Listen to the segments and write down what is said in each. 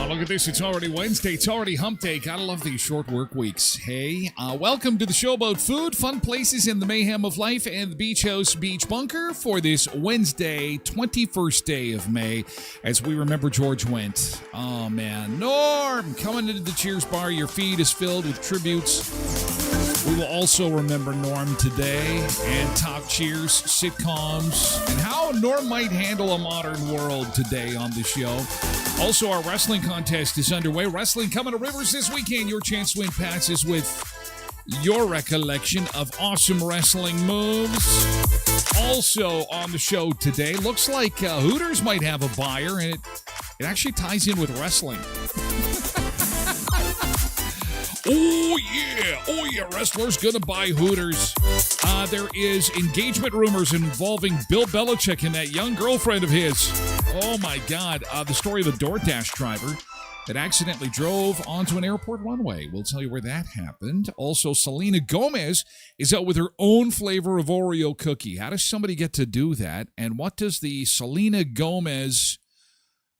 Look at this. It's already Wednesday. It's already hump day. Gotta love these short work weeks. Hey, welcome to the show about food, fun places in the mayhem of life, and the Beach House Beach Bunker for this Wednesday, 21st day of May, as we remember George Wendt. Oh, man. Norm, coming into the Cheers bar. Your feed is filled with tributes. We will also remember Norm today and talk Cheers, sitcoms, and how Norm might handle a modern world today on the show. Also, our wrestling contest is underway. Wrestling coming to Rivers this weekend. Your chance to win passes with your recollection of awesome wrestling moves. Also on the show today, looks like Hooters might have a buyer, and it actually ties in with wrestling. Oh yeah, wrestlers gonna buy Hooters. There is engagement rumors involving Bill Belichick and that young girlfriend of his. Oh my God, the story of a DoorDash driver that accidentally drove onto an airport runway. We'll tell you where that happened. Also, Selena Gomez is out with her own flavor of Oreo cookie. How does somebody get to do that? And what does the Selena Gomez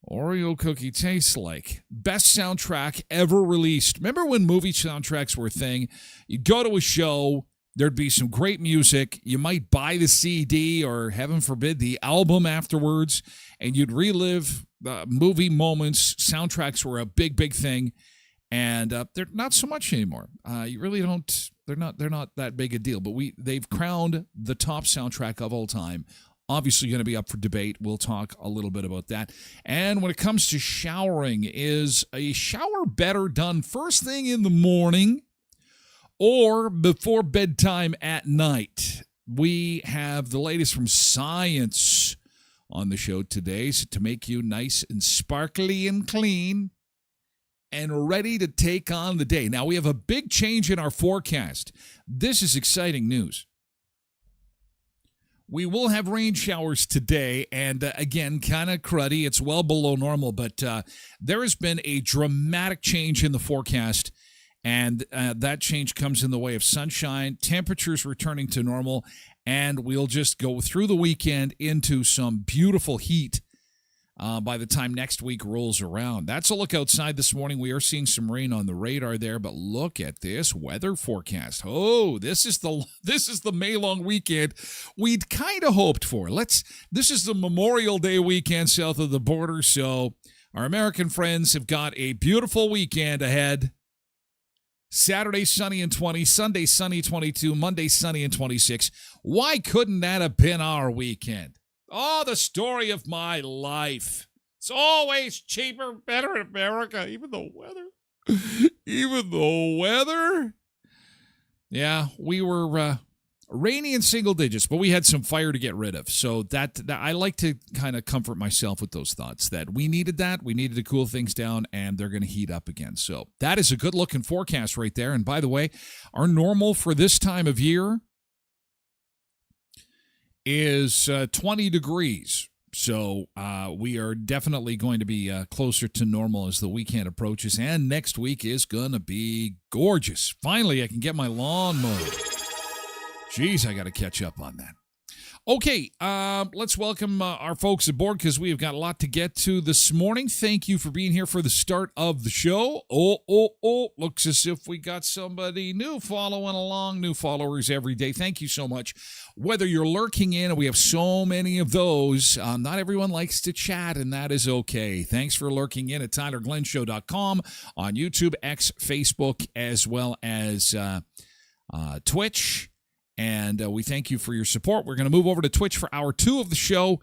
Oreo cookie tastes like? Best soundtrack ever released. Remember when movie soundtracks were a thing? You'd go to a show, there'd be some great music. You might buy the CD or, heaven forbid, the album afterwards, and you'd relive the movie moments. Soundtracks were a big, big thing, and they're not so much anymore. You really don't. They're not that big a deal. But they've crowned the top soundtrack of all time. Obviously going to be up for debate. We'll talk a little bit about that. And when it comes to showering, is a shower better done first thing in the morning or before bedtime at night? We have the latest from science on the show today, so to make you nice and sparkly and clean and ready to take on the day. Now, we have a big change in our forecast. This is exciting news. We will have rain showers today, and again, kind of cruddy. It's well below normal, but there has been a dramatic change in the forecast, and that change comes in the way of sunshine, temperatures returning to normal, and we'll just go through the weekend into some beautiful heat by the time next week rolls around. That's a look outside this morning. We are seeing some rain on the radar there, but look at this weather forecast. Oh, this is the May-long weekend we'd kind of hoped for. This is the Memorial Day weekend south of the border, so our American friends have got a beautiful weekend ahead. Saturday, sunny and 20. Sunday, sunny 22. Monday, sunny and 26. Why couldn't that have been our weekend? Oh, the story of my life. It's always cheaper, better in America, even the weather. Even the weather. Yeah, we were rainy in single digits, but we had some fire to get rid of. So that I like to kind of comfort myself with those thoughts that we needed that. We needed to cool things down, and they're going to heat up again. So that is a good-looking forecast right there. And by the way, our normal for this time of year is 20 degrees. So we are definitely going to be closer to normal as the weekend approaches. And next week is going to be gorgeous. Finally, I can get my lawn mowed. Jeez, I got to catch up on that. Okay, let's welcome our folks aboard because we have got a lot to get to this morning. Thank you for being here for the start of the show. Looks as if we got somebody new following along, new followers every day. Thank you so much. Whether you're lurking in, and we have so many of those, not everyone likes to chat, and that is okay. Thanks for lurking in at TylerGlenShow.com on YouTube, X, Facebook, as well as Twitch. And we thank you for your support. We're going to move over to Twitch for hour 2 of the show.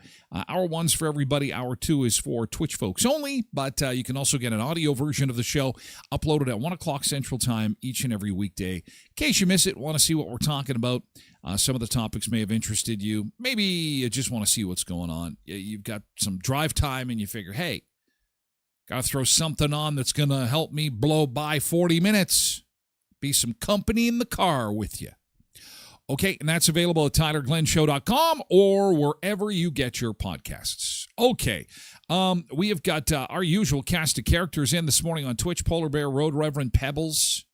Hour 1's for everybody. Hour 2 is for Twitch folks only. But you can also get an audio version of the show uploaded at 1 o'clock Central Time each and every weekday. In case you miss it, want to see what we're talking about, some of the topics may have interested you. Maybe you just want to see what's going on. You've got some drive time and you figure, hey, got to throw something on that's going to help me blow by 40 minutes. Be some company in the car with you. Okay, and that's available at TylerGlenShow.com or wherever you get your podcasts. Okay, we have got our usual cast of characters in this morning on Twitch. Polar Bear, Road Reverend, Pebbles.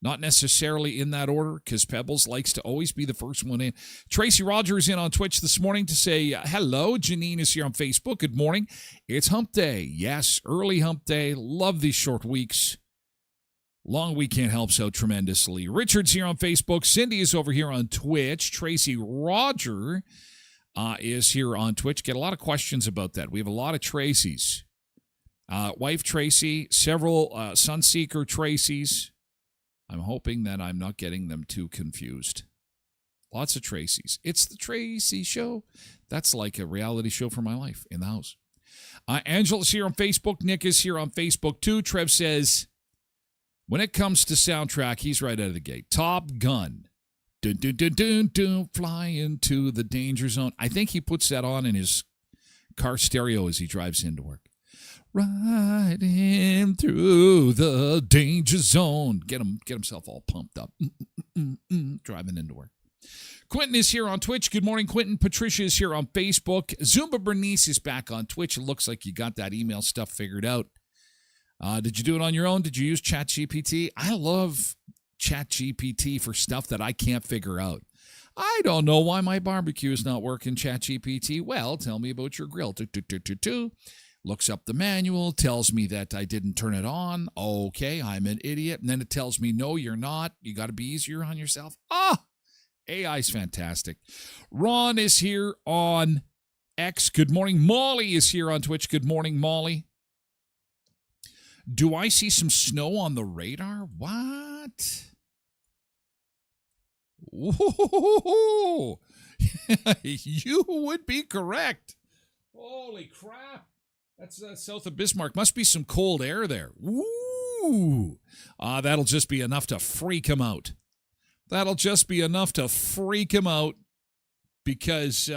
Not necessarily in that order because Pebbles likes to always be the first one in. Tracy Rogers in on Twitch this morning to say hello. Janine is here on Facebook. Good morning. It's hump day. Yes, early hump day. Love these short weeks. Long weekend helps out tremendously. Richard's here on Facebook. Cindy is over here on Twitch. Tracy Roger is here on Twitch. Get a lot of questions about that. We have a lot of Tracys. Wife Tracy, several Sunseeker Tracys. I'm hoping that I'm not getting them too confused. Lots of Tracys. It's the Tracy Show. That's like a reality show for my life in the house. Angela's here on Facebook. Nick is here on Facebook too. Trev says, when it comes to soundtrack, he's right out of the gate. Top Gun. Dun, dun, dun, dun, dun, fly into the danger zone. I think he puts that on in his car stereo as he drives into work. Riding through the danger zone. Get himself all pumped up. Driving into work. Quentin is here on Twitch. Good morning, Quentin. Patricia is here on Facebook. Zumba Bernice is back on Twitch. It looks like you got that email stuff figured out. Did you do it on your own? Did you use ChatGPT? I love ChatGPT for stuff that I can't figure out. I don't know why my barbecue is not working, ChatGPT. Well, tell me about your grill. Looks up the manual, tells me that I didn't turn it on. Okay, I'm an idiot. And then it tells me, no, you're not. You got to be easier on yourself. AI's fantastic. Ron is here on X. Good morning. Molly is here on Twitch. Good morning, Molly. Do I see some snow on the radar? What? Whoa. You would be correct. Holy crap. That's south of Bismarck. Must be some cold air there. Woo. That'll just be enough to freak him out. That'll just be enough to freak him out because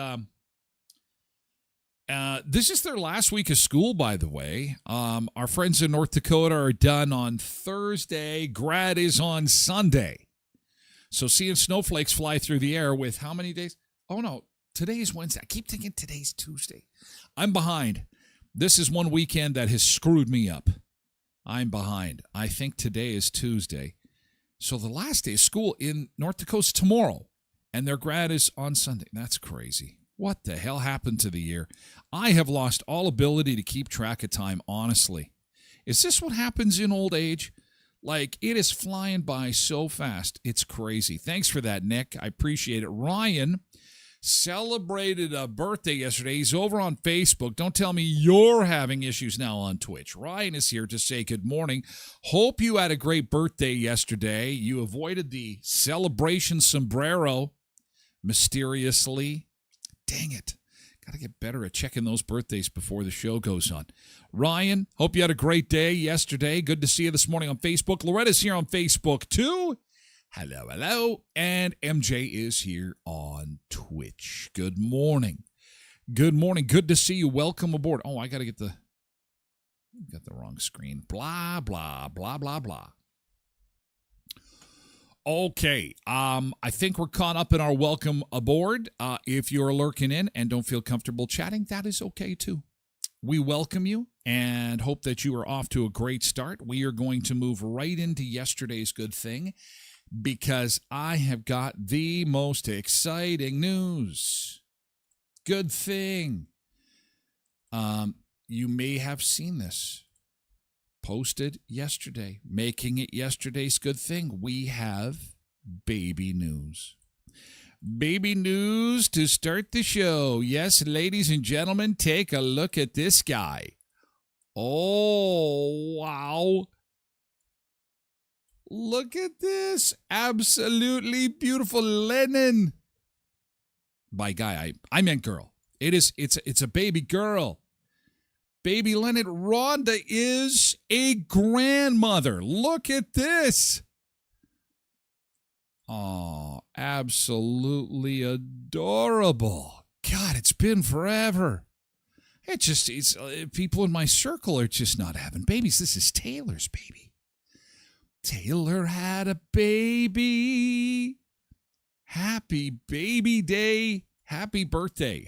this is their last week of school, by the way. Our friends in North Dakota are done on Thursday. Grad is on Sunday. So seeing snowflakes fly through the air with how many days? Oh, no. Today's Wednesday. I keep thinking today's Tuesday. I'm behind. This is one weekend that has screwed me up. I'm behind. I think today is Tuesday. So the last day of school in North Dakota is tomorrow, and their grad is on Sunday. That's crazy. What the hell happened to the year? I have lost all ability to keep track of time, honestly. Is this what happens in old age? Like, it is flying by so fast. It's crazy. Thanks for that, Nick. I appreciate it. Ryan celebrated a birthday yesterday. He's over on Facebook. Don't tell me you're having issues now on Twitch. Ryan is here to say good morning. Hope you had a great birthday yesterday. You avoided the celebration sombrero mysteriously. Dang it. Got to get better at checking those birthdays before the show goes on. Ryan, hope you had a great day yesterday. Good to see you this morning on Facebook. Loretta's here on Facebook too. Hello, hello. And MJ is here on Twitch. Good morning. Good morning. Good to see you. Welcome aboard. Oh, I got to got the wrong screen. Blah, blah, blah, blah, blah. Okay. I think we're caught up in our welcome aboard. If you're lurking in and don't feel comfortable chatting, that is okay too. We welcome you and hope that you are off to a great start. We are going to move right into yesterday's good thing, because I have got the most exciting news. Good thing. You may have seen this posted yesterday, making it yesterday's good thing. We have baby news. Baby news to start the show. Yes, ladies and gentlemen, take a look at this guy. Oh, wow. Look at this. Absolutely beautiful linen. By guy, I meant girl. It's a baby girl. Baby Leonard. Rhonda is a grandmother. Look at this. Oh, absolutely adorable. God, it's been forever. It's people in my circle are just not having babies. This is Taylor's baby. Taylor had a baby. Happy baby day. Happy birthday.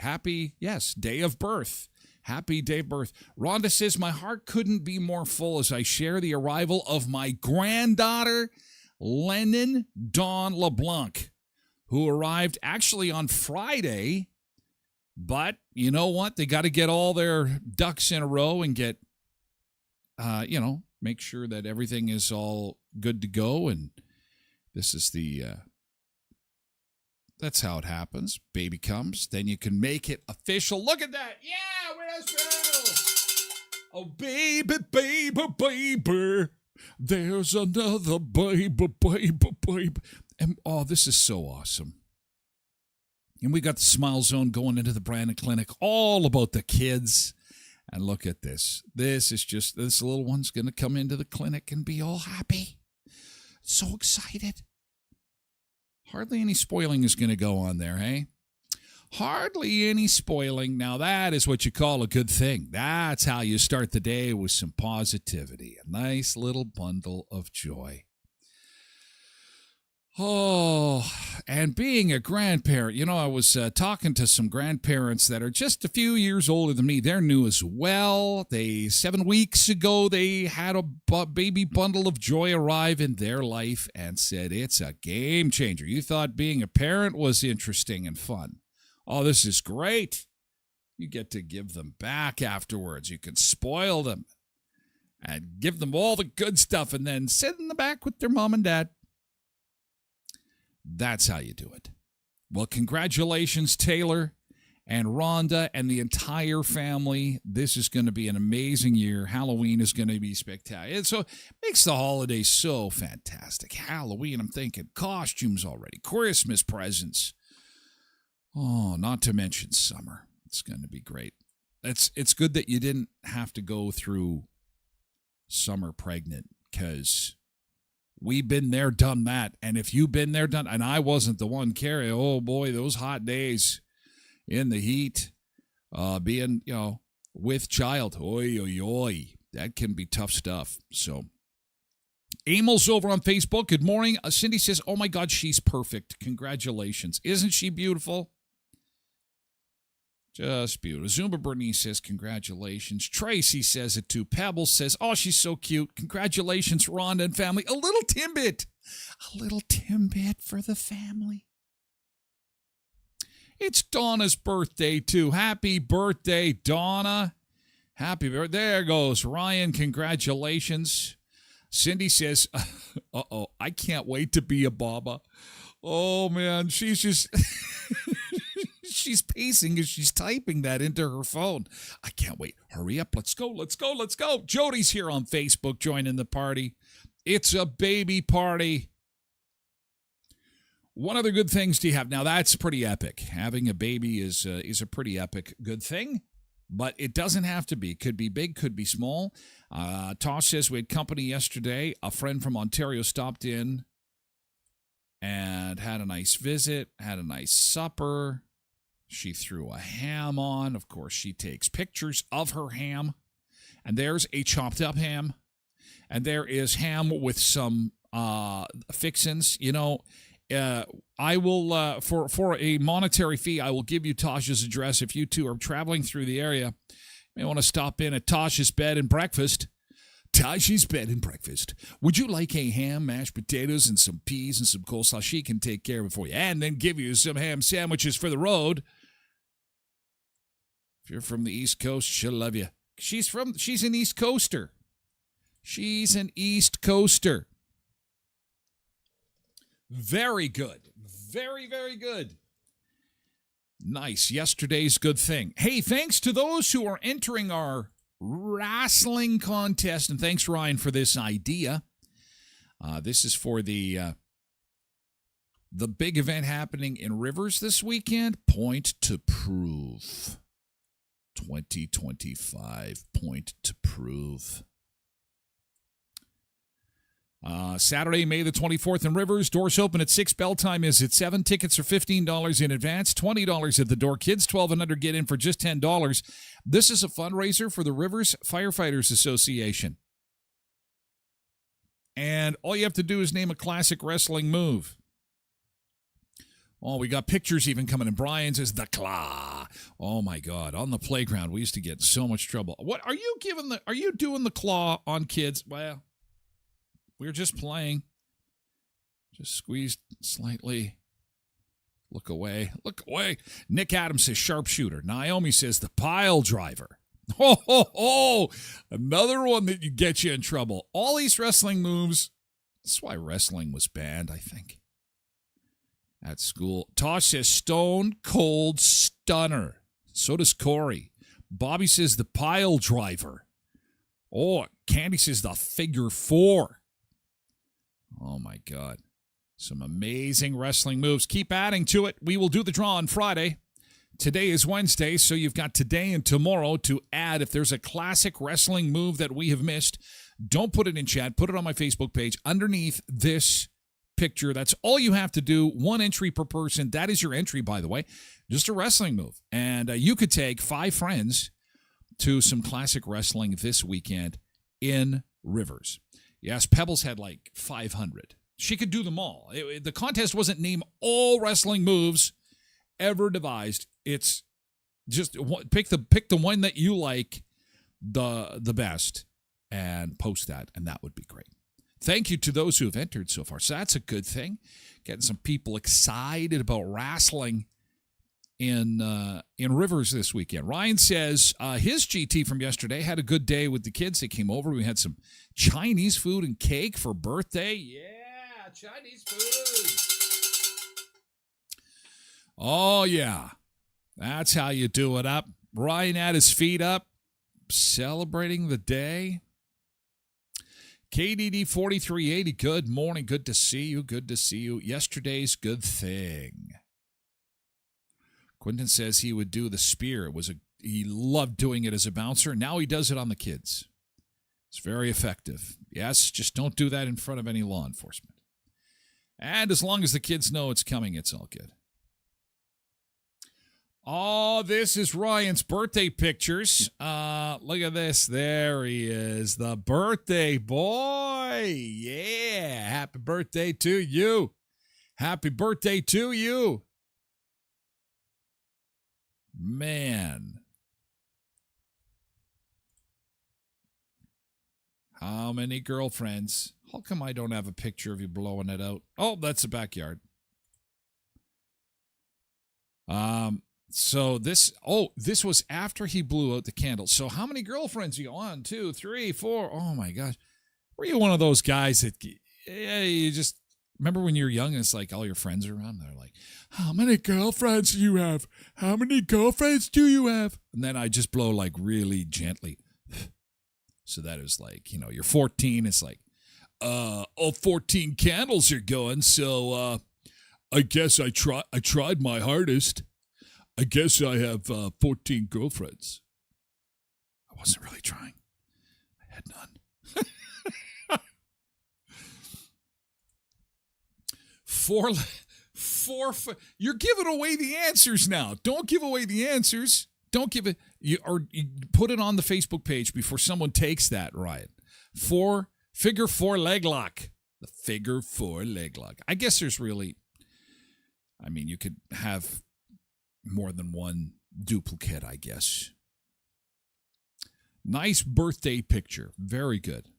Day of birth. Happy day of birth. Rhonda says, my heart couldn't be more full as I share the arrival of my granddaughter, Lennon Dawn LeBlanc, who arrived actually on Friday. But you know what? They got to get all their ducks in a row and get, make sure that everything is all good to go. And this is that's how it happens. Baby comes, then you can make it official. Look at that. Yeah, where's Bill? Oh, baby, baby, baby. There's another baby, baby, baby. And this is so awesome. And we got the Smile Zone going into the Brandon Clinic, all about the kids. And look at this. This little one's going to come into the clinic and be all happy. So excited. Hardly any spoiling is going to go on there, hey? Hardly any spoiling. Now, that is what you call a good thing. That's how you start the day, with some positivity. A nice little bundle of joy. Oh, and being a grandparent, I was talking to some grandparents that are just a few years older than me. They're new as well. 7 weeks ago, they had a baby bundle of joy arrive in their life and said it's a game changer. You thought being a parent was interesting and fun. Oh, this is great. You get to give them back afterwards. You can spoil them and give them all the good stuff and then sit in the back with their mom and dad. That's how you do it. Well, congratulations, Taylor and Rhonda and the entire family. This is going to be an amazing year. Halloween is going to be spectacular. So it makes the holidays so fantastic. Halloween, I'm thinking costumes already, Christmas presents. Oh, not to mention summer. It's going to be great. It's good that you didn't have to go through summer pregnant, because we've been there, done that. And if you've been there, done, and I wasn't the one carrying, oh boy, those hot days in the heat, being, with child, oi, oi, oi, that can be tough stuff. So, Amel's over on Facebook. Good morning. Cindy says, oh my God, she's perfect. Congratulations. Isn't she beautiful? Just beautiful. Zumba Bernice says, congratulations. Tracy says it too. Pebbles says, oh, she's so cute. Congratulations, Rhonda and family. A little Timbit. A little Timbit for the family. It's Donna's birthday, too. Happy birthday, Donna. Happy birthday. There goes Ryan. Congratulations. Cindy says, I can't wait to be a Baba. Oh, man. She's just... she's pacing as she's typing that into her phone. I can't wait. Hurry up. Let's go. Let's go. Let's go. Jody's here on Facebook joining the party. It's a baby party. What other good things do you have? Now, that's pretty epic. Having a baby is a pretty epic good thing, but it doesn't have to be. Could be big, could be small. Tosh says we had company yesterday. A friend from Ontario stopped in and had a nice visit, had a nice supper. She threw a ham on. Of course, she takes pictures of her ham. And there's a chopped up ham. And there is ham with some fixins. You know, I will, for a monetary fee, I will give you Tosh's address if you two are traveling through the area. You may want to stop in at Tosh's Bed and Breakfast. Tosh's Bed and Breakfast. Would you like a ham, mashed potatoes, and some peas and some coleslaw? She can take care of it for you. And then give you some ham sandwiches for the road. If you're from the East Coast, she'll love you. She's an East Coaster. She's an East Coaster. Very good. Very, very good. Nice. Yesterday's good thing. Hey, thanks to those who are entering our wrestling contest, and thanks, Ryan, for this idea. This is for the big event happening in Rivers this weekend. Point to Prove. 2025. Point to Prove. Saturday, May the 24th in Rivers. Doors open at 6. Bell time is at 7. Tickets are $15 in advance, $20 at the door. Kids 12 and under get in for just $10. This is a fundraiser for the Rivers Firefighters Association. And all you have to do is name a classic wrestling move. Oh, we got pictures even coming in. Brian says, the claw. Oh, my God. On the playground, we used to get in so much trouble. What are you doing the claw on kids? Well, we're just playing. Just squeezed slightly. Look away. Look away. Nick Adams says sharpshooter. Naomi says the pile driver. Ho, ho, ho. Another one that gets you in trouble. All these wrestling moves. That's why wrestling was banned, I think, at school. Tosh says stone cold stunner. So does Corey. Bobby says the pile driver. Oh, Candy says the figure four. Oh, my God. Some amazing wrestling moves. Keep adding to it. We will do the draw on Friday. Today is Wednesday, so you've got today and tomorrow to add. If there's a classic wrestling move that we have missed, don't put it in chat. Put it on my Facebook page underneath this picture. That's all you have to do. 1 entry per person. That is your entry, by the way. Just a wrestling move. And you could take 5 friends to some classic wrestling this weekend in Rivers. Yes, Pebbles had like 500. She could do them all. The contest wasn't name all wrestling moves ever devised. It's just pick the one that you like the best and post that, and that would be great. Thank you to those who have entered so far. So that's a good thing. Getting some people excited about wrestling in Rivers this weekend. Ryan says his GT from yesterday had a good day with the kids. They came over. We had some Chinese food and cake for birthday. Yeah, Chinese food. Oh, yeah. That's how you do it up. Ryan had his feet up, celebrating the day. KDD 4380, good morning. Good to see you. Good to see you. Yesterday's good thing. Quentin says he would do the spear. He loved doing it as a bouncer. Now he does it on the kids. It's very effective. Yes, just don't do that in front of any law enforcement. And as long as the kids know it's coming, it's all good. Oh, this is Ryan's birthday pictures. Look at this. There he is, the birthday boy. Yeah, happy birthday to you. Happy birthday to you. Man. How many girlfriends? How come I don't have a picture of you blowing it out? Oh, that's the backyard. So this was after he blew out the candle. So how many girlfriends you got? 1, 2, 3, 4. Oh my gosh. Were you one of those guys that you just Remember when you're young and it's like all your friends are around? They're like, how many girlfriends do you have? How many girlfriends do you have? And then I just blow like really gently. So that is like, you're 14. It's like, all 14 candles are going. So I guess I tried my hardest. I guess I have 14 girlfriends. I wasn't really trying. I had none. You're giving away the answers now. Don't give away the answers. Don't give it. You put it on the Facebook page before someone takes that, Ryan. Figure four leg lock. The figure four leg lock. I guess there's really, you could have more than one duplicate, I guess. Nice birthday picture. Very good.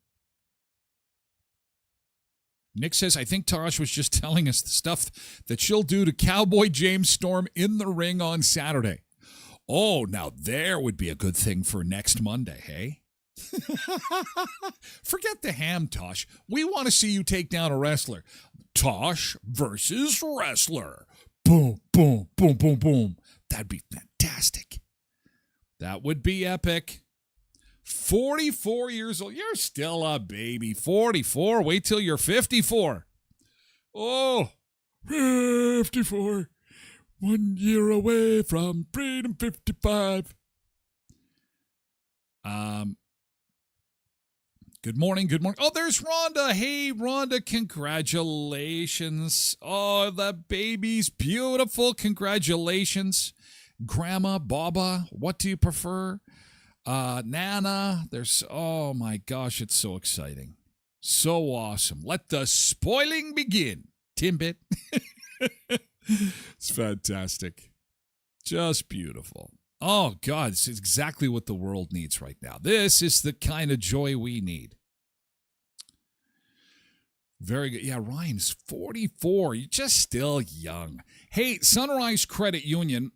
Nick says, I think Tosh was just telling us the stuff that she'll do to Cowboy James Storm in the ring on Saturday. Oh, now there would be a good thing for next Monday, hey? Forget the ham, Tosh. We want to see you take down a wrestler. Tosh versus wrestler. Boom, boom, boom, boom, boom. That'd be fantastic. That would be epic. 44 years old. You're still a baby. 44. Wait till you're 54. Oh, 54. 1 year away from freedom 55. Good morning. Oh, there's Rhonda. Hey, Rhonda, congratulations. Oh, the baby's beautiful. Congratulations. Grandma, Baba, what do you prefer? Nana, oh my gosh, it's so exciting. So awesome. Let the spoiling begin. Timbit. It's fantastic. Just beautiful. Oh God, it's exactly what the world needs right now. This is the kind of joy we need. Very good. Yeah, Ryan's 44. You're just still young. Hey, Sunrise Credit Union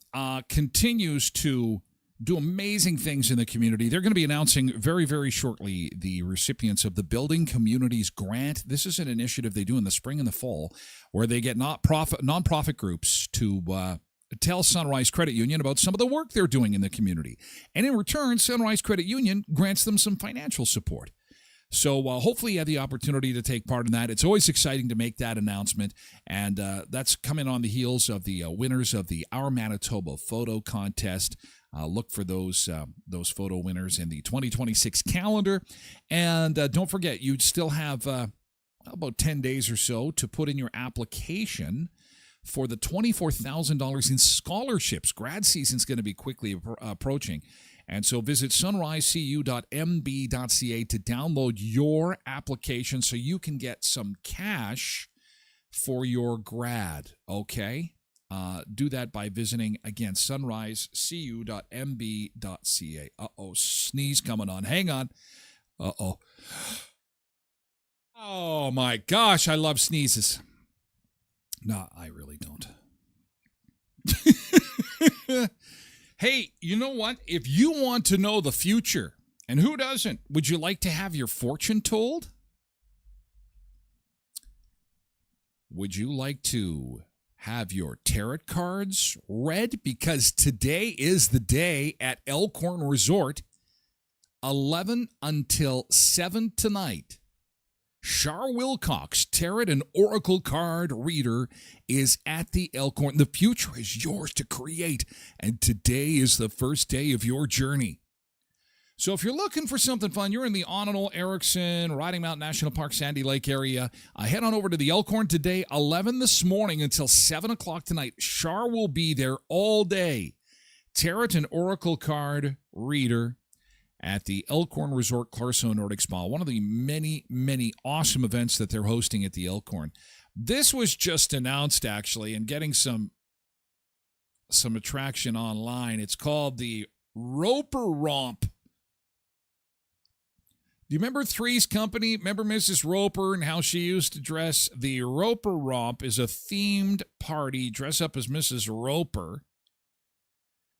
continues to do amazing things in the community. They're going to be announcing very, very shortly the recipients of the Building Communities Grant. This is an initiative they do in the spring and the fall where they get nonprofit groups to tell Sunrise Credit Union about some of the work they're doing in the community. And in return, Sunrise Credit Union grants them some financial support. So hopefully you have the opportunity to take part in that. It's always exciting to make that announcement. And that's coming on the heels of the winners of the Our Manitoba Photo Contest. Look for those photo winners in the 2026 calendar. And don't forget, you still have about 10 days or so to put in your application for the $24,000 in scholarships. Grad season's going to be quickly approaching. And so visit sunrisecu.mb.ca to download your application so you can get some cash for your grad, okay? Do that by visiting, again, sunrisecu.mb.ca. Uh-oh, sneeze coming on. Hang on. Uh-oh. Oh, my gosh, I love sneezes. No, I really don't. Hey, you know what? If you want to know the future, and who doesn't, would you like to have your fortune told? Would you like to have your tarot cards read? Because today is the day at Elkhorn Resort, 11 until 7 tonight. Char Wilcox, Tarot and Oracle card reader, is at the Elkhorn. The future is yours to create, and today is the first day of your journey. So if you're looking for something fun, you're in the Onondaga, Erickson, Riding Mountain National Park, Sandy Lake area, head on over to the Elkhorn today, 11 this morning until 7 o'clock tonight. Char will be there all day. Tarot and Oracle card reader at the Elkhorn Resort Clarso Nordic Spa, one of the many, many awesome events that they're hosting at the Elkhorn. This was just announced, actually, and getting some attraction online. It's called the Roper Romp. Do you remember Three's Company? Remember Mrs. Roper and how she used to dress? The Roper Romp is a themed party. Dress up as Mrs. Roper.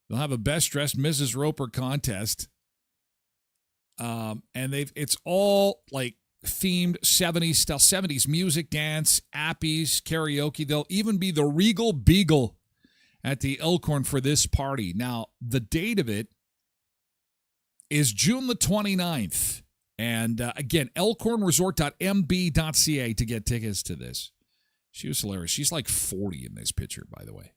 They'll have a Best Dressed Mrs. Roper contest. And it's all like themed 70s style, 70s music, dance, appies, karaoke. There'll even be the Regal Beagle at the Elkhorn for this party. Now, the date of it is June the 29th. And again, elkhornresort.mb.ca to get tickets to this. She was hilarious. She's like 40 in this picture, by the way.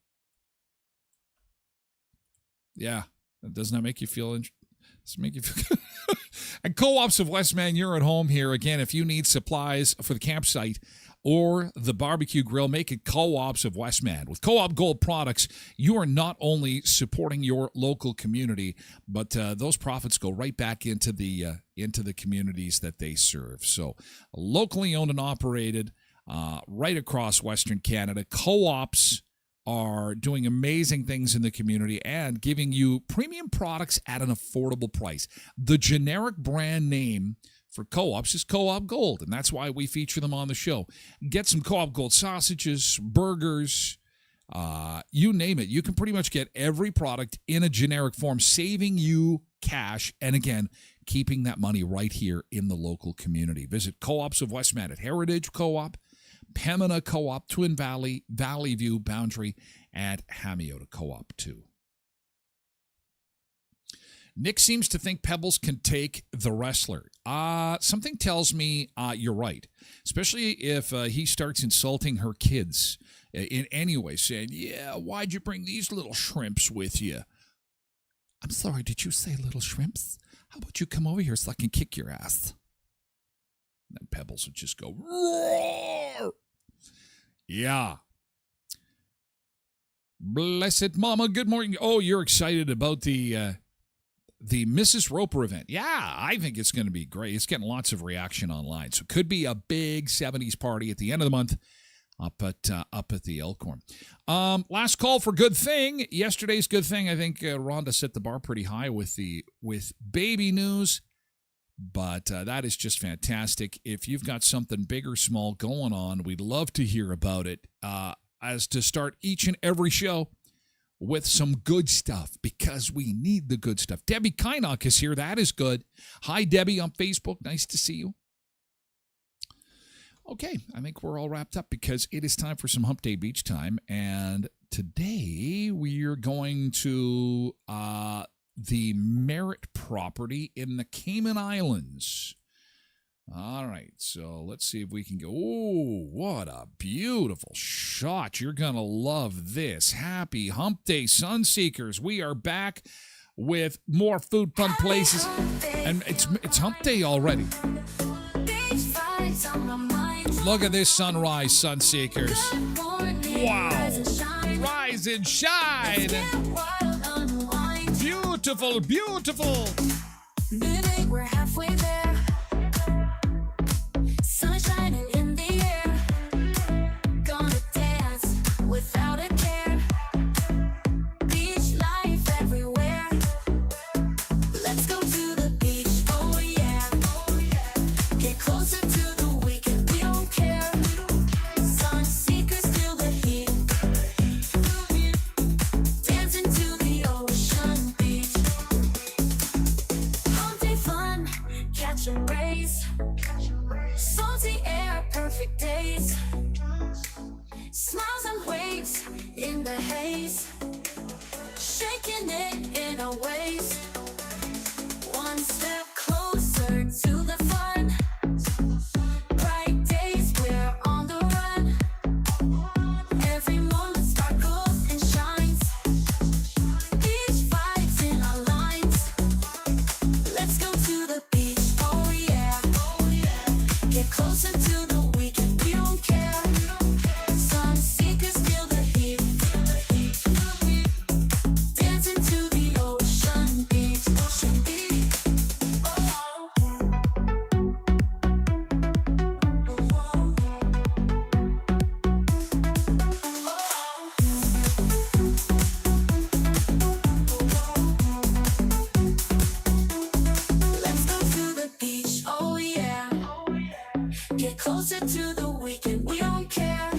Yeah. Doesn't that make you feel... Does it make you feel... And Co-ops of Westman, you're at home here. Again, if you need supplies for the campsite or the barbecue grill, make it Co-ops of Westman. With Co-op Gold products, you are not only supporting your local community, but those profits go right back into the communities that they serve. So, locally owned and operated, right across Western Canada, Co-ops are doing amazing things in the community and giving you premium products at an affordable price. The generic brand name for Co-ops is Co-op Gold, and that's why we feature them on the show. Get some Co-op Gold sausages, burgers, you name it. You can pretty much get every product in a generic form, saving you cash, and again, keeping that money right here in the local community. Visit Co-ops of Westman at Heritage Co-op, Pembina Co-op, Twin Valley, Valley View, Boundary, and Hamiota Co-op too. Nick seems to think Pebbles can take the wrestler. Something tells me you're right, especially if he starts insulting her kids in any way, saying, yeah, why'd you bring these little shrimps with you? I'm sorry, did you say little shrimps? How about you come over here so I can kick your ass? And then Pebbles would just go, roar! Yeah. Blessed Mama, good morning. Oh, you're excited about the Mrs. Roper event. Yeah, I think it's going to be great. It's getting lots of reaction online. So it could be a big 70s party at the end of the month up at the Elkhorn. Last call for Good Thing. Yesterday's Good Thing, I think Rhonda set the bar pretty high with baby news. But that is just fantastic. If you've got something big or small going on, we'd love to hear about it. As to start each and every show with some good stuff, because we need the good stuff. Debbie Kynock is here. That is good. Hi, Debbie, on Facebook. Nice to see you. Okay, I think we're all wrapped up because it is time for some Hump Day Beach time. And today we are going to the Merritt property in the Cayman Islands. All right, so let's see if we can go. Oh, what a beautiful shot. You're going to love this. Happy Hump Day, Sunseekers. We are back with more food, fun places. And it's Hump Day already. Look at this sunrise, Sunseekers. Wow. Rise and shine. Beautiful, beautiful. Baby, we're halfway there. Sun shining in the air. Gonna dance without a care. Beach life everywhere. Let's go to the beach, oh yeah. Get closer to the weekend, we don't care. Sunseekers feel the heat. Dancing to the ocean beach. Fun, catching rays, salty air, perfect days, smiles and waves in the haze, shaking it in our ways, one step closer to the fun, bright days, we're on the run, every moment sparkles and shines, beach vibes in our lines. Let's go to the beach, oh yeah. Get closer to the weekend, we don't care. Sunseekers feel the heat. Dancing to the ocean beach. Let's go to the beach, oh yeah. Get closer to the weekend, we don't care.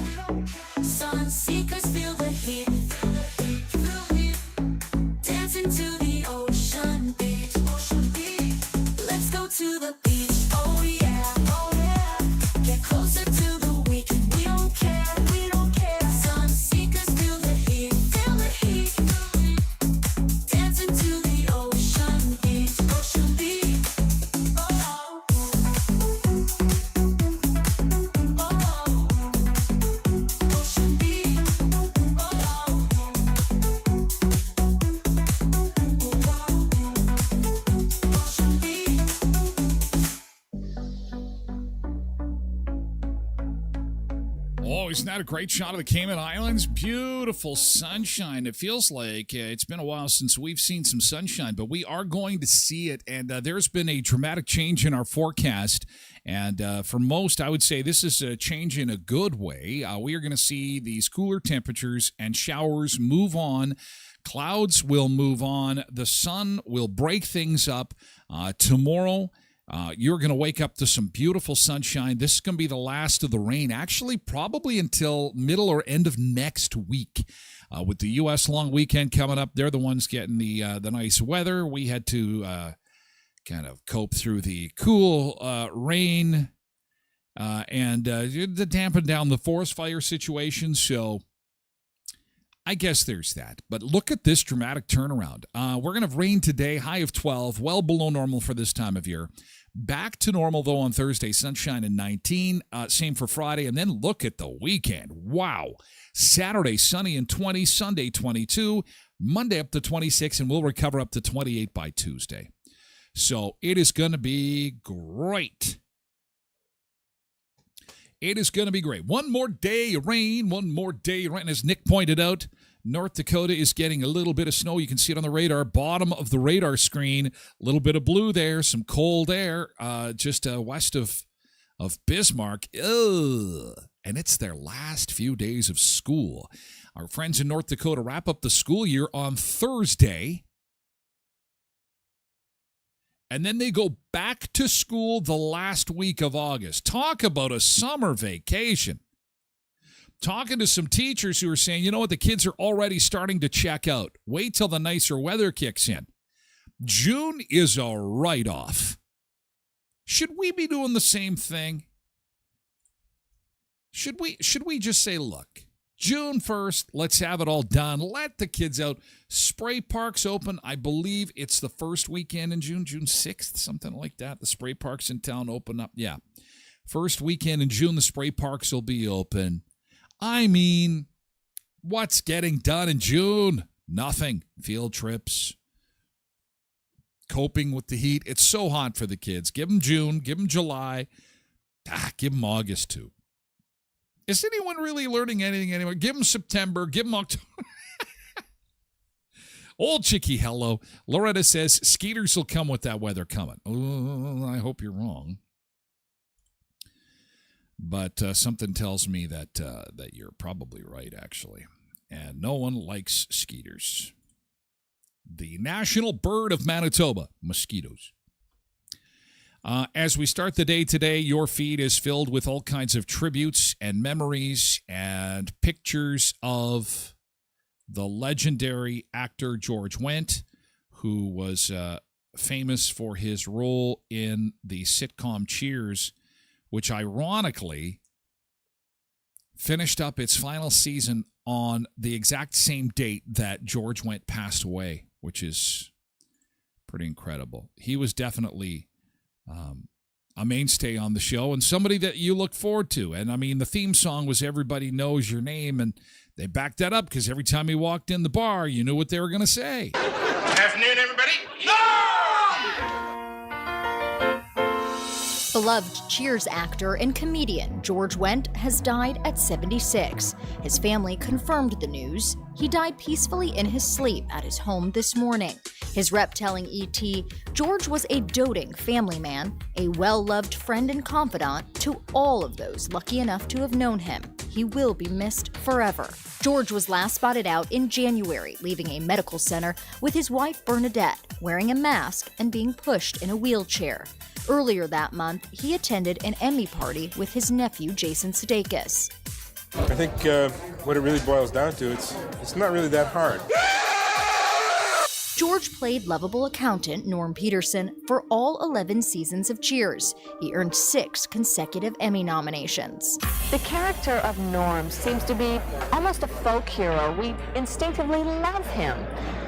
Sunseekers feel the heat. Dancing to the ocean beach. Let's go to the beach, oh yeah. Oh, isn't that a great shot of the Cayman Islands? Beautiful sunshine. It feels like it's been a while since we've seen some sunshine, but we are going to see it. And there's been a dramatic change in our forecast. And for most, I would say this is a change in a good way. We are going to see these cooler temperatures and showers move on. Clouds will move on. The sun will break things up tomorrow. You're going to wake up to some beautiful sunshine. This is going to be the last of the rain, actually, probably until middle or end of next week. With the U.S. long weekend coming up, they're the ones getting the nice weather. We had to kind of cope through the cool rain and to dampen down the forest fire situation. So I guess there's that. But look at this dramatic turnaround. We're going to have rain today, high of 12, well below normal for this time of year. Back to normal, though, on Thursday, sunshine and 19. Same for Friday. And then look at the weekend. Wow. Saturday, sunny and 20. Sunday, 22. Monday up to 26, and we'll recover up to 28 by Tuesday. So it is going to be great. It is going to be great. One more day of rain, And as Nick pointed out, North Dakota is getting a little bit of snow. You can see it on the radar, bottom of the radar screen. A little bit of blue there, some cold air just west of Bismarck. Ugh. And it's their last few days of school. Our friends in North Dakota wrap up the school year on Thursday. And then they go back to school the last week of August. Talk about a summer vacation. Talking to some teachers who are saying, you know what, the kids are already starting to check out. Wait till the nicer weather kicks in. June is a write-off. Should we be doing the same thing? Should we just say, look, June 1st, let's have it all done. Let the kids out. Spray parks open. I believe it's the first weekend in June, June 6th, something like that. The spray parks in town open up. Yeah. First weekend in June, the spray parks will be open. I mean, what's getting done in June? Nothing. Field trips. Coping with the heat. It's so hot for the kids. Give them June. Give them July. Give them August, too. Is anyone really learning anything anymore? Give them September. Give them October. Old Chicky, hello. Loretta says, skeeters will come with that weather coming. Oh, I hope you're wrong. But something tells me that you're probably right, actually. And no one likes skeeters. The national bird of Manitoba, mosquitoes. As we start the day today, your feed is filled with all kinds of tributes and memories and pictures of the legendary actor George Wendt, who was famous for his role in the sitcom Cheers, which ironically finished up its final season on the exact same date that George Wendt passed away, which is pretty incredible. He was definitely a mainstay on the show and somebody that you look forward to. And, I mean, the theme song was Everybody Knows Your Name, and they backed that up because every time he walked in the bar, you knew what they were going to say. Afternoon, everybody. Beloved Cheers actor and comedian George Wendt has died at 76. His family confirmed the news. He died peacefully in his sleep at his home this morning. His rep telling ET, George was a doting family man, a well-loved friend and confidant to all of those lucky enough to have known him. He will be missed forever. George was last spotted out in January, leaving a medical center with his wife Bernadette, wearing a mask and being pushed in a wheelchair. Earlier that month, he attended an Emmy party with his nephew Jason Sudeikis. I think what it really boils down to, it's not really that hard. George played lovable accountant Norm Peterson for all 11 seasons of Cheers. He earned 6 consecutive Emmy nominations. The character of Norm seems to be almost a folk hero. We instinctively love him.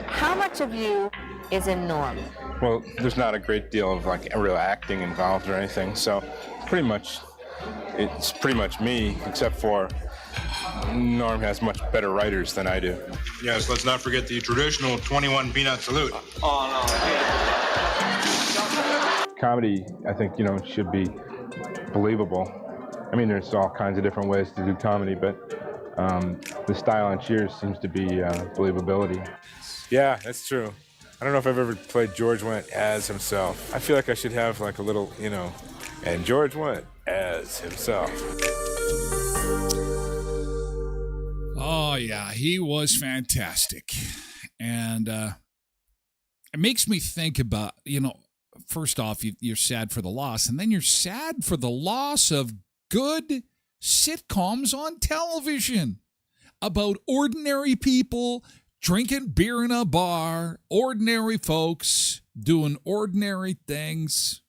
How much of you is in Norm? Well, there's not a great deal of like real acting involved or anything, so it's pretty much me, except for Norm has much better writers than I do. Yes, let's not forget the traditional 21 peanut salute. Comedy, I think, should be believable. I mean, there's all kinds of different ways to do comedy, but the style on Cheers seems to be believability. Yeah, that's true. I don't know if I've ever played George Wendt as himself. I feel like I should have like a little, and George Wendt as himself. Oh, yeah, he was fantastic. And it makes me think about, first off, you're sad for the loss, and then you're sad for the loss of good sitcoms on television about ordinary people drinking beer in a bar, ordinary folks doing ordinary things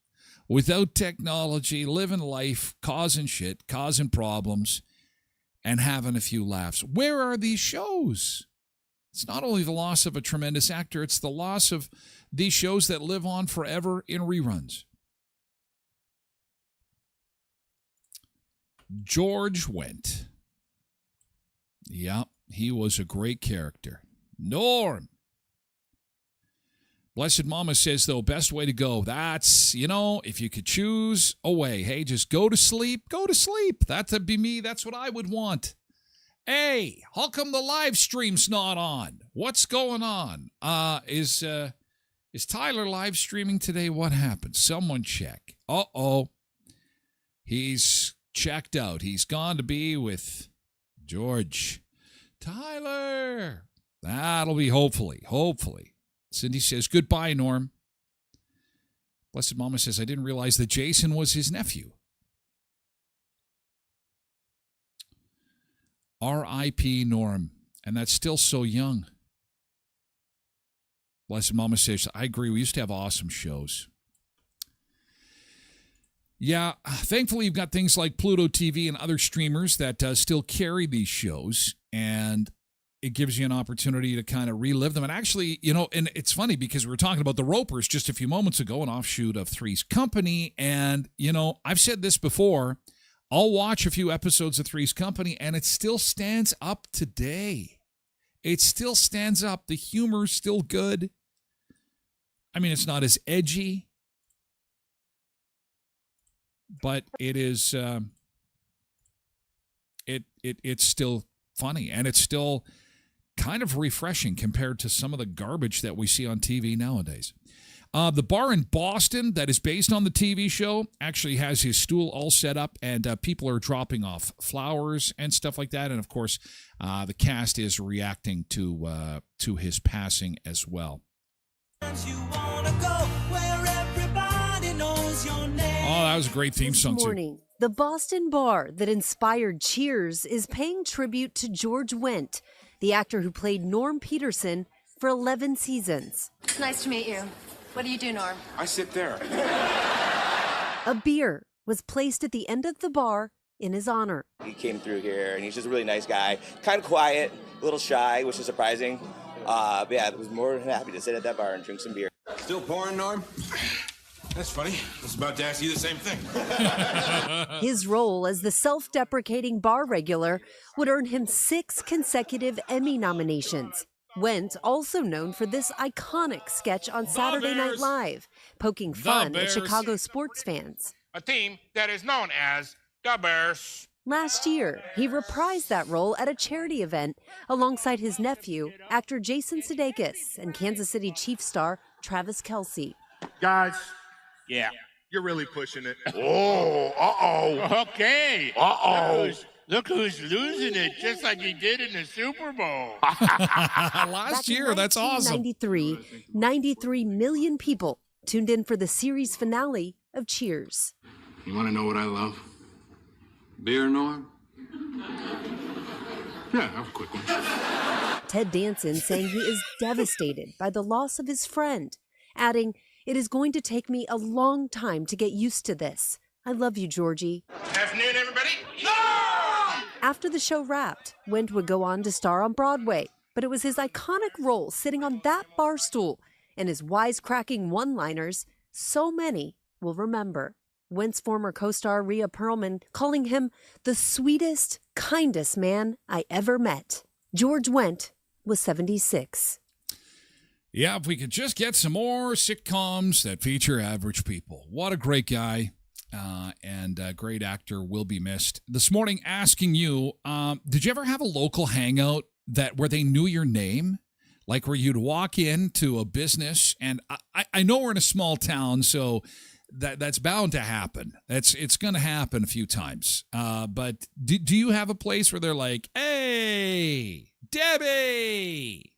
without technology, living life, causing shit, causing problems, and having a few laughs. Where are these shows? It's not only the loss of a tremendous actor, it's the loss of these shows that live on forever in reruns. George Wendt. Yeah, he was a great character. Norm. Blessed Mama says, though, best way to go. That's, if you could choose a way, hey, just go to sleep. Go to sleep. That'd be me. That's what I would want. Hey, how come the live stream's not on? What's going on? Is Tyler live streaming today? What happened? Someone check. Uh-oh. He's checked out. He's gone to be with George. Tyler. That'll be hopefully. Cindy says, goodbye, Norm. Blessed Mama says, I didn't realize that Jason was his nephew. R.I.P. Norm. And that's still so young. Blessed Mama says, I agree. We used to have awesome shows. Yeah, thankfully you've got things like Pluto TV and other streamers that still carry these shows, and it gives you an opportunity to kind of relive them. And actually, and it's funny because we were talking about the Ropers just a few moments ago, an offshoot of Three's Company, and, I've said this before, I'll watch a few episodes of Three's Company, and it still stands up today. It still stands up. The humor's still good. I mean, it's not as edgy, but it is. It's still funny, and it's still kind of refreshing compared to some of the garbage that we see on TV nowadays. The bar in Boston that is based on the TV show actually has his stool all set up, and people are dropping off flowers and stuff like that. And, of course, the cast is reacting to his passing as well. Oh, that was a great theme song, This morning, the Boston bar that inspired Cheers is paying tribute to George Wendt, the actor who played Norm Peterson for 11 seasons. It's nice to meet you. What do you do, Norm? I sit there. A beer was placed at the end of the bar in his honor. He came through here, and he's just a really nice guy. Kind of quiet, a little shy, which is surprising. But yeah, I was more than happy to sit at that bar and drink some beer. Still pouring, Norm? That's funny. I was about to ask you the same thing. His role as the self-deprecating bar regular would earn him 6 consecutive Emmy nominations. Wendt, also known for this iconic sketch on Saturday Night Live, poking fun at Chicago sports fans. A team that is known as the Bears. Last year, he reprised that role at a charity event alongside his nephew, actor Jason Sudeikis, and Kansas City Chiefs star Travis Kelce. Guys. Yeah, you're really pushing it. Oh, uh-oh. Okay. Uh-oh. Look who's losing it, just like he did in the Super Bowl. Last year, that's awesome. 1993, 93 million people tuned in for the series finale of Cheers. You want to know what I love? Beer, Norm? Yeah, have a quick one. Ted Danson saying he is devastated by the loss of his friend, adding, "It is going to take me a long time to get used to this. I love you, Georgie." Afternoon, everybody. No! After the show wrapped, Wendt would go on to star on Broadway, but it was his iconic role sitting on that bar stool and his wisecracking one-liners so many will remember. Wendt's former co-star Rhea Perlman calling him the sweetest, kindest man I ever met. George Wendt was 76. Yeah, if we could just get some more sitcoms that feature average people. What a great guy. and great actor, will be missed. This morning, asking you, did you ever have a local hangout where they knew your name? Like where you'd walk into a business, and I know we're in a small town, so that's bound to happen. It's going to happen a few times. But do you have a place where they're like, hey, Debbie?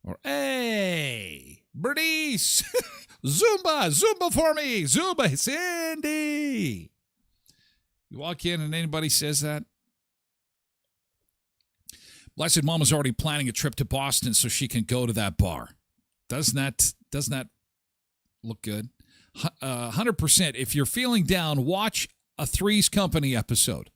Or, hey, Bernice, Zumba for me, Zumba, Cindy. You walk in and anybody says that? Blessed Mama's already planning a trip to Boston so she can go to that bar. Doesn't that look good? 100%. If you're feeling down, watch a Three's Company episode.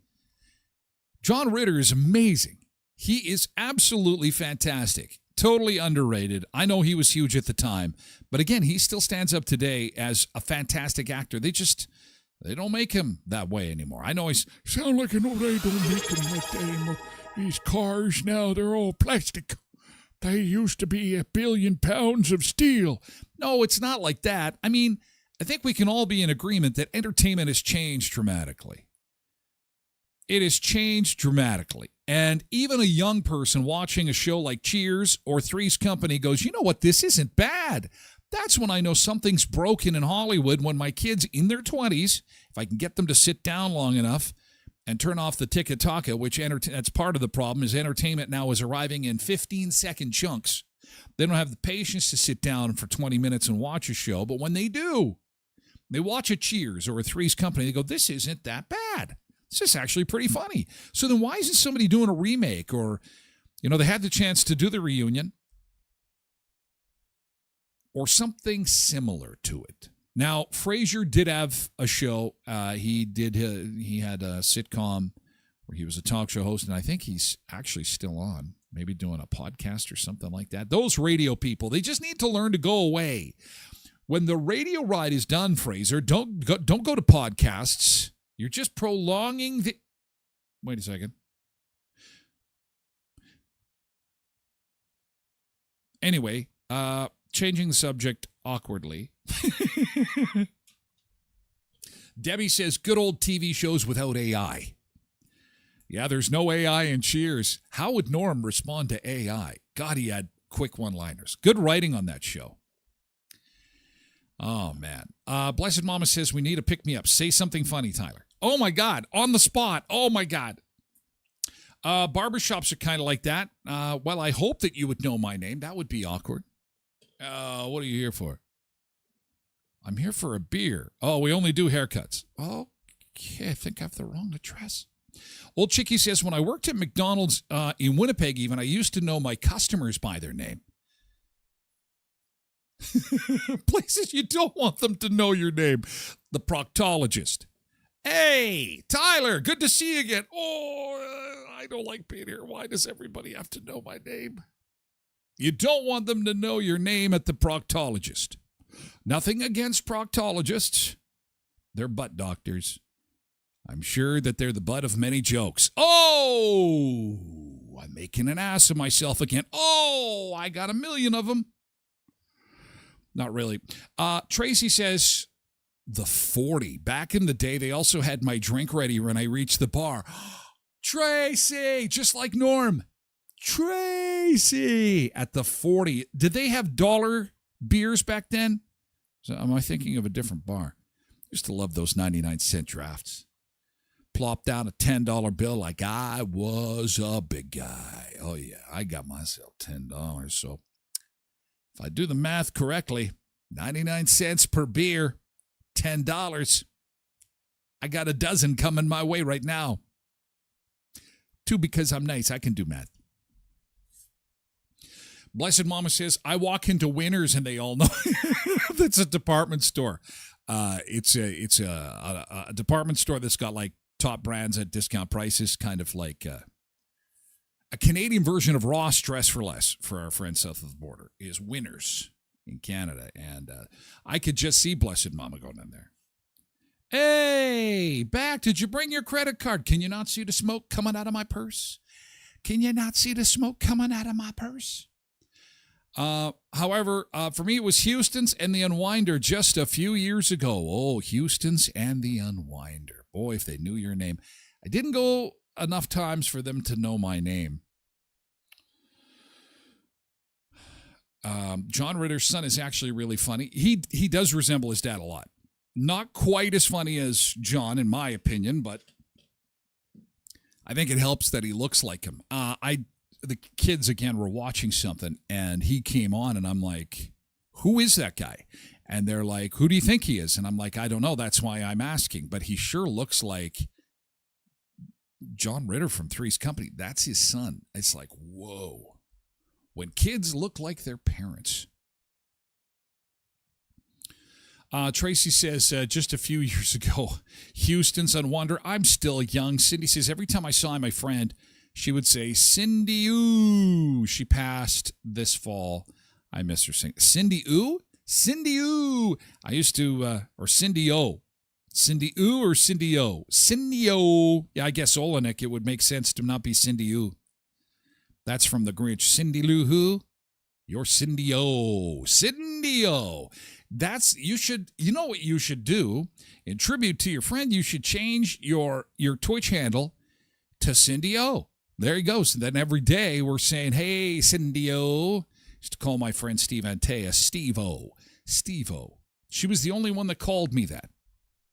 John Ritter is amazing. He is absolutely fantastic. Totally underrated. I know he was huge at the time, but again, he still stands up today as a fantastic actor. They don't make him that way anymore. I know he's sound like an old. They don't make him like that anymore. These cars now, they're all plastic. They used to be 1 billion pounds of steel. No, it's not like that. I mean, I think we can all be in agreement that entertainment has changed dramatically. It has changed dramatically. And even a young person watching a show like Cheers or Three's Company goes, you know what, this isn't bad. That's when I know something's broken in Hollywood, when my kids in their 20s, if I can get them to sit down long enough and turn off the tiki-taka, which that's part of the problem, is entertainment now is arriving in 15-second chunks. They don't have the patience to sit down for 20 minutes and watch a show, but when they do, they watch a Cheers or a Three's Company, they go, this isn't that bad. This is actually pretty funny. So then why isn't somebody doing a remake? Or, they had the chance to do the reunion or something similar to it. Now, Frasier did have a show. He had a sitcom where he was a talk show host, and I think he's actually still on, maybe doing a podcast or something like that. Those radio people, they just need to learn to go away. When the radio ride is done, Fraser, don't go to podcasts. You're just prolonging the... Wait a second. Anyway, changing the subject awkwardly. Debbie says, good old TV shows without AI. Yeah, there's no AI in Cheers. How would Norm respond to AI? God, he had quick one-liners. Good writing on that show. Oh, man. Blessed Mama says, we need a pick-me-up. Say something funny, Tyler. Oh, my God. On the spot. Oh, my God. Barbershops are kind of like that. Well, I hope that you would know my name. That would be awkward. What are you here for? I'm here for a beer. Oh, we only do haircuts. Okay, I think I have the wrong address. Old Chickie says, when I worked at McDonald's in Winnipeg even, I used to know my customers by their name. Places you don't want them to know your name. The proctologist. Hey, Tyler, good to see you again. Oh, I don't like being here. Why does everybody have to know my name? You don't want them to know your name at the proctologist. Nothing against proctologists. They're butt doctors. I'm sure that they're the butt of many jokes. Oh, I'm making an ass of myself again. Oh, I got 1 million of them. Not really. Tracy says, the 40. Back in the day, they also had my drink ready when I reached the bar. Tracy, just like Norm. Tracy at the 40. Did they have dollar beers back then? So am I thinking of a different bar? Used to love those 99-cent drafts. Plop down a $10 bill like I was a big guy. Oh, yeah, I got myself $10. So if I do the math correctly, 99 cents per beer, $10. I got a dozen coming my way right now. 2 because I'm nice. I can do math. Blessed Mama says, I walk into Winners and they all know that's a department store. It's a department store that's got like top brands at discount prices, kind of like a Canadian version of Ross Dress for Less for our friends south of the border is Winners in Canada. And I could just see Blessed Mama going in there. Hey, back, did you bring your credit card? Can you not see the smoke coming out of my purse? Can you not see the smoke coming out of my purse? However, for me, it was Houston's and the Unwinder just a few years ago. Oh, Houston's and the Unwinder. Boy, if they knew your name. I didn't go enough times for them to know my name. John Ritter's son is actually really funny. He does resemble his dad a lot. Not quite as funny as John, in my opinion, but I think it helps that he looks like him. The kids, again, were watching something, and he came on, and I'm like, who is that guy? And they're like, who do you think he is? And I'm like, I don't know. That's why I'm asking. But he sure looks like John Ritter from Three's Company. That's his son. It's like, whoa. When kids look like their parents. Tracy says, just a few years ago, Houston's on Wonder. I'm still young. Cindy says, every time I saw my friend, she would say, Cindy Ooh. She passed this fall. I miss her singing. Cindy Ooh? Cindy Ooh. I used to, or Cindy O. Cindy Ooh or Cindy O? Cindy O. Yeah, I guess Olenek, it would make sense to not be Cindy Ooh. That's from the Grinch. Cindy Lou Who? You're Cindy O. Cindy O. You know what you should do? In tribute to your friend, you should change your Twitch handle to Cindy O. There he goes. And then every day we're saying, hey, Cindy O. Used to call my friend Steve Antea Steve-O. Steve-O. She was the only one that called me that.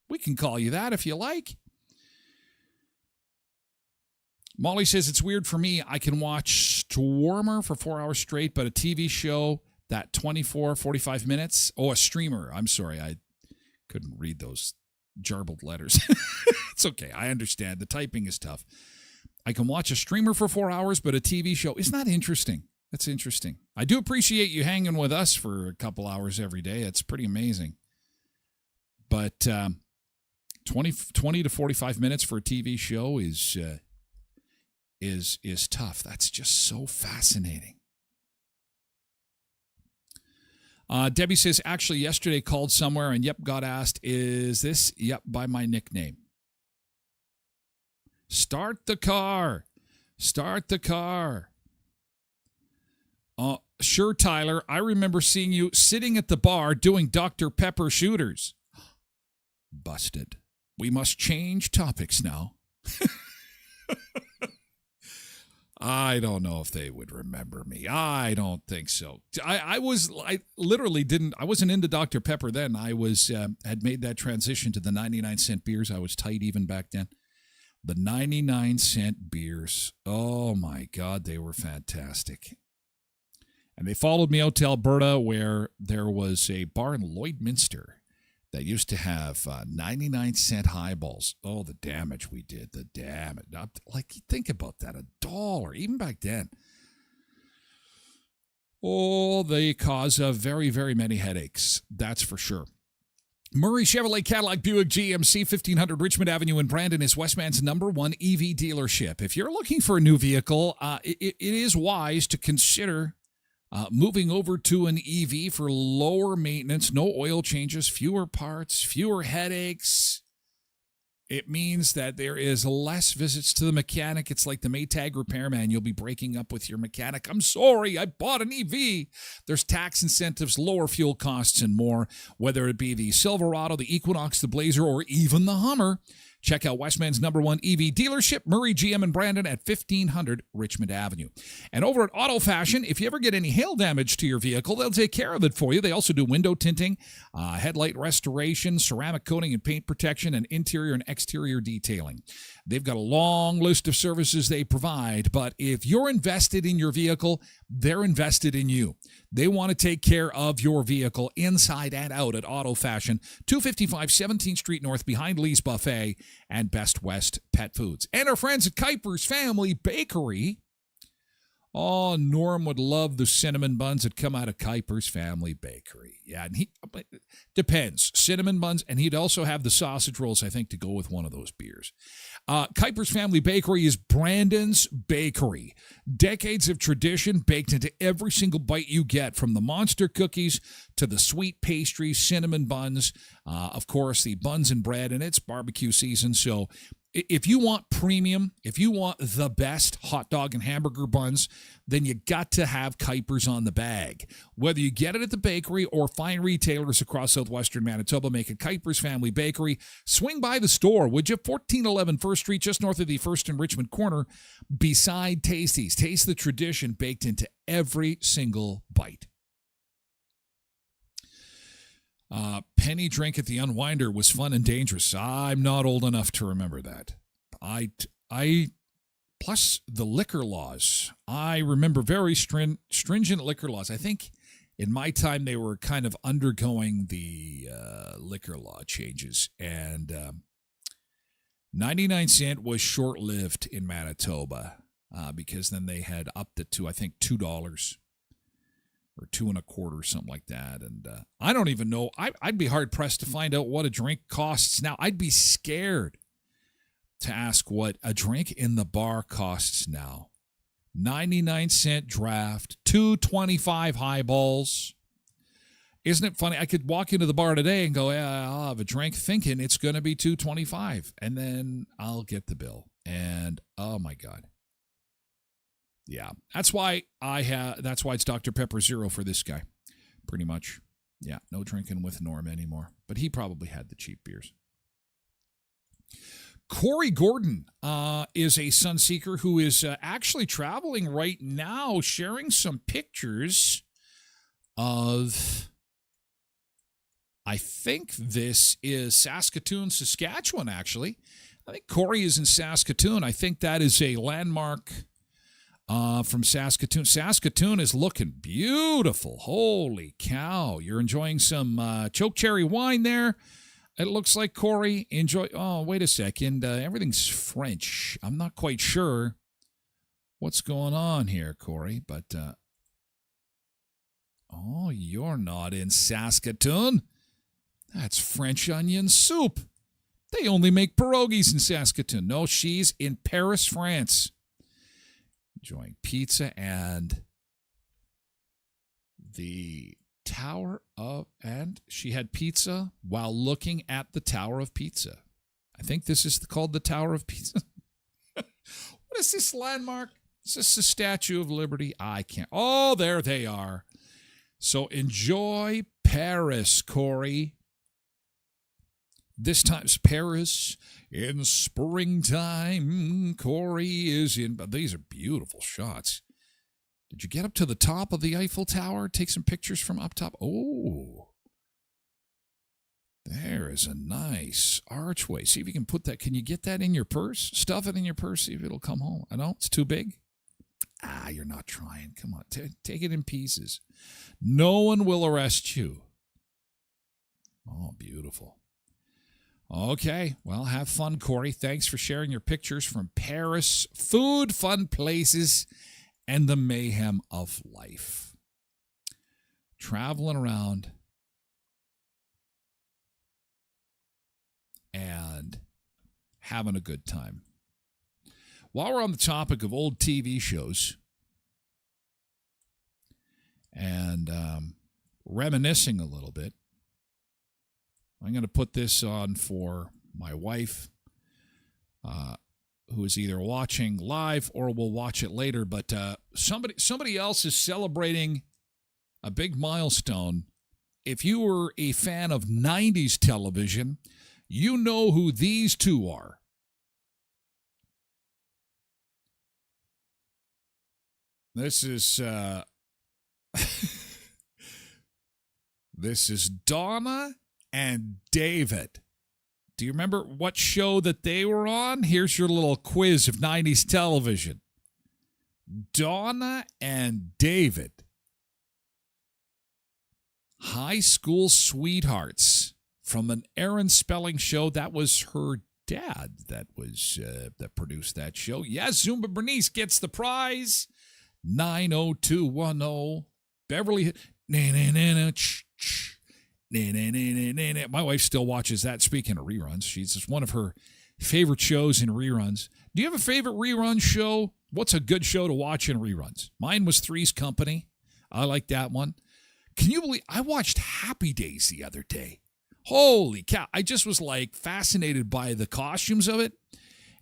We can call you that if you like. Molly says, it's weird for me. I can watch Stormer for 4 hours straight, but a TV show that 24, 45 minutes. Oh, a streamer. I'm sorry. I couldn't read those jarbled letters. It's okay. I understand. The typing is tough. I can watch a streamer for 4 hours, but a TV show is not interesting. That's interesting. I do appreciate you hanging with us for a couple hours every day. It's pretty amazing. But 20 to 45 minutes for a TV show is tough. That's just so fascinating. Debbie says, actually, yesterday called somewhere and got asked, is this by my nickname? Start the car. Start the car. Sure, Tyler. I remember seeing you sitting at the bar doing Dr. Pepper shooters. Busted. We must change topics now. I don't know if they would remember me. I don't think so. I wasn't into Dr. Pepper then. I had made that transition to the 99-cent beers. I was tight even back then. The 99-cent beers. Oh my God, they were fantastic. And they followed me out to Alberta, where there was a bar in Lloydminster that used to have 99-cent highballs. Oh, the damage we did. The damage. Like, think about that. $1, even back then. Oh, they cause very, very many headaches. That's for sure. Murray Chevrolet Cadillac Buick GMC 1500 Richmond Avenue in Brandon is Westman's #1 EV dealership. If you're looking for a new vehicle, it is wise to consider moving over to an EV for lower maintenance, no oil changes, fewer parts, fewer headaches. It means that there is less visits to the mechanic. It's like the Maytag repairman. You'll be breaking up with your mechanic. I'm sorry, I bought an EV. There's tax incentives, lower fuel costs, and more. Whether it be the Silverado, the Equinox, the Blazer, or even the Hummer, check out Westman's #1 EV dealership, Murray GM in Brandon at 1500 Richmond Avenue. And over at Auto Fashion, if you ever get any hail damage to your vehicle, they'll take care of it for you. They also do window tinting, headlight restoration, ceramic coating and paint protection, and interior and exterior detailing. They've got a long list of services they provide, but if you're invested in your vehicle, they're invested in you. They want to take care of your vehicle inside and out at Auto Fashion, 255 17th Street North behind Lee's Buffet and Best West Pet Foods. And our friends at Kuiper's Family Bakery. Oh, Norm would love the cinnamon buns that come out of Kuiper's Family Bakery. Yeah, and depends. Cinnamon buns, and he'd also have the sausage rolls, I think, to go with one of those beers. Kuiper's Family Bakery is Brandon's bakery. Decades of tradition baked into every single bite you get, from the monster cookies to the sweet pastries, cinnamon buns, of course, the buns and bread, and it's barbecue season, so If you want premium, if you want the best hot dog and hamburger buns, then you got to have Kuipers on the bag. Whether you get it at the bakery or fine retailers across southwestern Manitoba, make a Kuipers Family Bakery. Swing by the store, would you? 1411 First Street, just north of the First and Richmond corner, beside Tasties. Taste the tradition baked into every single bite. Penny drink at the Unwinder was fun and dangerous. I'm not old enough to remember that. Plus the liquor laws. I remember very stringent liquor laws. I think in my time they were kind of undergoing the liquor law changes. And 99 cent was short-lived in Manitoba because then they had upped it to, I think, $2. Or $2.25, something like that. And I don't even know. I'd be hard-pressed to find out what a drink costs now. I'd be scared to ask what a drink in the bar costs now. 99 cent draft, $2.25 highballs. Isn't it funny? I could walk into the bar today and go, yeah, I'll have a drink thinking it's going to be $2.25. And then I'll get the bill. And, oh, my God. Yeah, that's why it's Dr. Pepper Zero for this guy, pretty much. Yeah, no drinking with Norm anymore. But he probably had the cheap beers. Corey Gordon is a Sunseeker who is actually traveling right now, sharing some pictures of, I think this is Saskatoon, Saskatchewan, actually. I think Corey is in Saskatoon. I think that is a landmark from Saskatoon. Saskatoon is looking beautiful. Holy cow. You're enjoying some choke cherry wine there. It looks like Corey enjoy. Oh, wait a second. Everything's French. I'm not quite sure what's going on here, Corey, but oh, you're not in Saskatoon. That's French onion soup. They only make pierogies in Saskatoon. No, she's in Paris, France. Enjoying pizza and the Tower of, and she had pizza while looking at the Tower of Pizza. I think this is called the Tower of Pizza. What is this landmark? Is this the Statue of Liberty? I can't. Oh, there they are. So enjoy Paris, Corey. This time's Paris in springtime. Corey is in. But these are beautiful shots. Did you get up to the top of the Eiffel Tower? Take some pictures from up top. Oh, there is a nice archway. See if you can put that. Can you get that in your purse? Stuff it in your purse. See if it'll come home. I know it's too big. You're not trying. Come on, take it in pieces. No one will arrest you. Oh, beautiful. Okay, well, have fun, Corey. Thanks for sharing your pictures from Paris, food, fun places, and the mayhem of life. Traveling around and having a good time. While we're on the topic of old TV shows and reminiscing a little bit, I'm going to put this on for my wife, who is either watching live or will watch it later. But somebody else is celebrating a big milestone. If you were a fan of 90s television, you know who these two are. This is this is Donna and David. Do you remember what show that they were on? Here's your little quiz of 90s television. Donna and David. High school sweethearts from an Aaron Spelling show. That was her dad that produced that show. Yes, Zumba Bernice gets the prize. 90210 Beverly. My wife still watches that. Speaking of reruns, it's one of her favorite shows in reruns. Do you have a favorite rerun show? What's a good show to watch in reruns? Mine was Three's Company. I like that one. Can you believe I watched Happy Days the other day? Holy cow. I just was like fascinated by the costumes of it.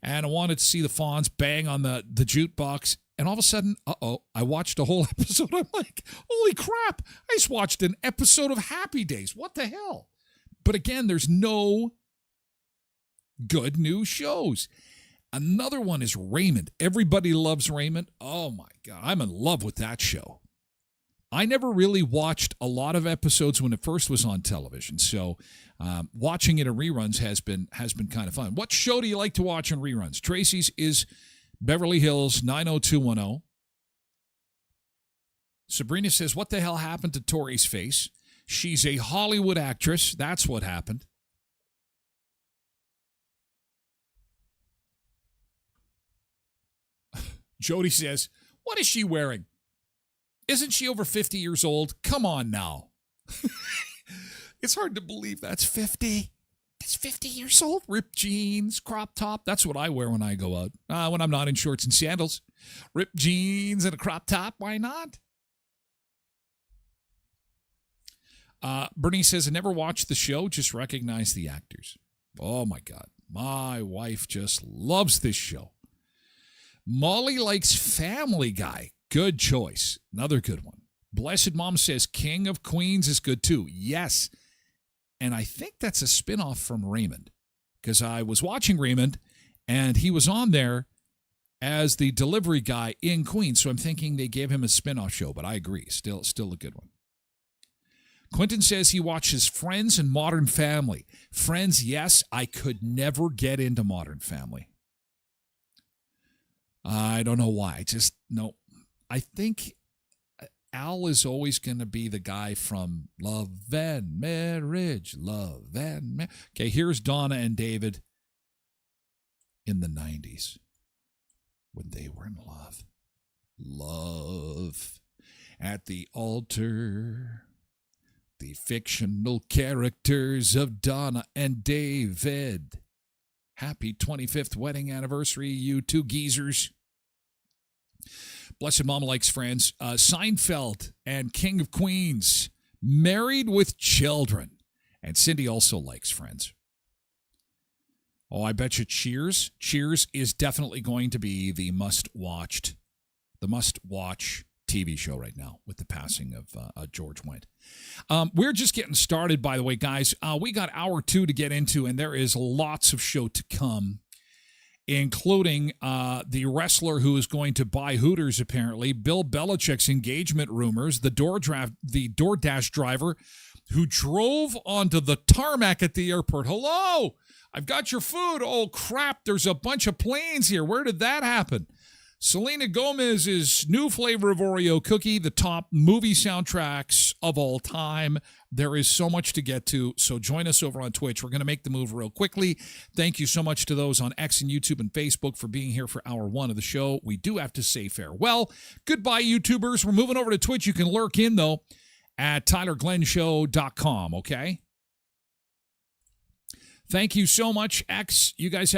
and I wanted to see the Fonz bang on the jukebox. And all of a sudden, I watched a whole episode. I'm like, holy crap, I just watched an episode of Happy Days. What the hell? But again, there's no good new shows. Another one is Raymond. Everybody loves Raymond. Oh my God, I'm in love with that show. I never really watched a lot of episodes when it first was on television, so watching it in reruns has been kind of fun. What show do you like to watch in reruns? Tracy's is Beverly Hills 90210. Sabrina says, what the hell happened to Tori's face? She's a Hollywood actress. That's what happened. Jody says, what is she wearing? Isn't she over 50 years old? Come on now. It's hard to believe that's 50. That's 50 years old. Ripped jeans, crop top. That's what I wear when I go out. When I'm not in shorts and sandals. Ripped jeans and a crop top. Why not? Bernie says, I never watched the show, just recognize the actors. Oh, my God. My wife just loves this show. Molly likes Family Guy. Good choice. Another good one. Blessed Mom says King of Queens is good too. Yes. And I think that's a spinoff from Raymond, because I was watching Raymond and he was on there as the delivery guy in Queens. So I'm thinking they gave him a spinoff show, but I agree. Still a good one. Quentin says he watches Friends and Modern Family. Friends, yes. I could never get into Modern Family. I don't know why. No. I think Al is always going to be the guy from Love and Marriage. Okay, here's Donna and David in the 90s when they were in love. Love at the altar. The fictional characters of Donna and David. Happy 25th wedding anniversary, you two geezers. Blessed Mama likes Friends. Seinfeld and King of Queens. Married with Children. And Cindy also likes Friends. Oh, I bet you Cheers. Cheers is definitely going to be the must-watch TV show right now with the passing of George Wendt. We're just getting started, by the way, guys. We got hour 2 to get into, and there is lots of show to come, including the wrestler who is going to buy Hooters, apparently, Bill Belichick's engagement rumors, the DoorDash driver who drove onto the tarmac at the airport. Hello, I've got your food. Oh, crap, there's a bunch of planes here. Where did that happen? Selena Gomez's new flavor of Oreo cookie, the top movie soundtracks of all time. There is so much to get to, so join us over on Twitch. We're going to make the move real quickly. Thank you so much to those on X and YouTube and Facebook for being here for hour 1 of the show. We do have to say farewell. Goodbye, YouTubers. We're moving over to Twitch. You can lurk in, though, at TylerGlenShow.com, okay? Thank you so much, X. You guys have